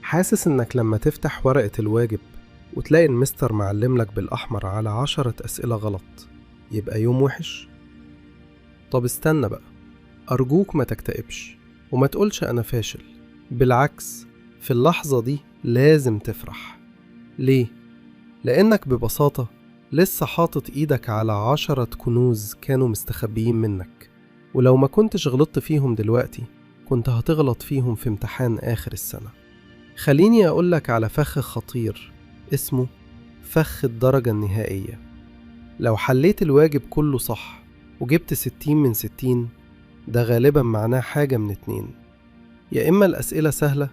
حاسس إنك لما تفتح ورقة الواجب وتلاقي المستر معلملك بالأحمر على 10 أسئلة غلط يبقى يوم وحش؟ طب استنى بقى، أرجوك ما تكتئبش وما تقولش أنا فاشل. بالعكس، في اللحظة دي لازم تفرح. ليه؟ لأنك ببساطة لسه حاطط إيدك على 10 كنوز كانوا مستخبيين منك، ولو ما كنتش غلطت فيهم دلوقتي كنت هتغلط فيهم في امتحان آخر السنة. خليني أقولك على فخ خطير اسمه فخ الدرجة النهائية. لو حليت الواجب كله صح وجبت 60 من 60، ده غالبا معناه حاجة من اتنين: يا إما الأسئلة سهلة،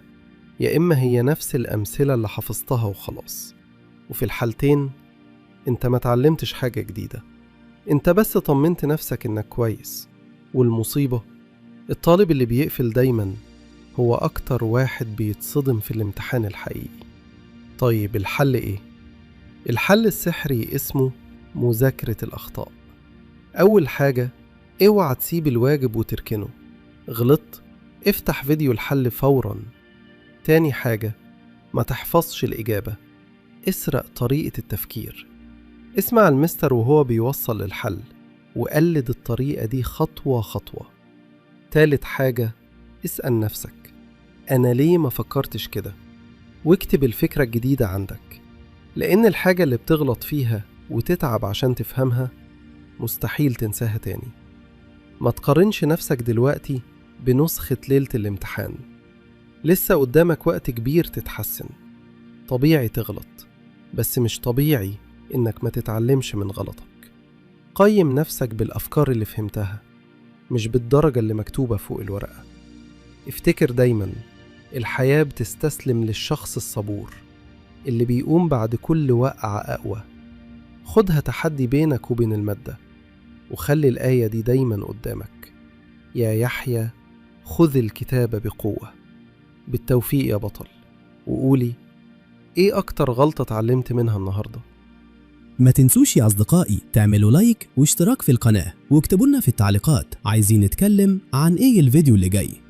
يا إما هي نفس الأمثلة اللي حفظتها وخلاص. وفي الحالتين انت ما تعلمتش حاجة جديدة، انت بس طمنت نفسك انك كويس. والمصيبة، الطالب اللي بيقفل دايما هو أكتر واحد بيتصدم في الامتحان الحقيقي. طيب الحل إيه؟ الحل السحري اسمه مذاكرة الأخطاء. أول حاجة، اوعى تسيب الواجب وتركنه. غلطت، افتح فيديو الحل فوراً. تاني حاجة، ما تحفظش الإجابة، اسرق طريقة التفكير. اسمع المستر وهو بيوصل للحل وقلد الطريقة دي خطوة خطوة. تالت حاجة، اسأل نفسك أنا ليه ما فكرتش كده؟ واكتب الفكرة الجديدة عندك، لأن الحاجة اللي بتغلط فيها وتتعب عشان تفهمها مستحيل تنساها تاني. ما تقارنش نفسك دلوقتي بنسخة ليلة الامتحان، لسه قدامك وقت كبير تتحسن. طبيعي تغلط، بس مش طبيعي إنك ما تتعلمش من غلطك. قيم نفسك بالأفكار اللي فهمتها، مش بالدرجة اللي مكتوبة فوق الورقة. افتكر دايما، الحياة بتستسلم للشخص الصبور اللي بيقوم بعد كل وقعة أقوى. خدها تحدي بينك وبين المادة، وخلي الآية دي دايما قدامك: يا يحيى خذ الكتاب بقوة. بالتوفيق يا بطل. وقولي، إيه أكتر غلطة اتعلمت منها النهاردة؟ ما تنسوش يا أصدقائي تعملوا لايك واشتراك في القناة، واكتبوا لنا في التعليقات عايزين نتكلم عن إيه الفيديو اللي جاي.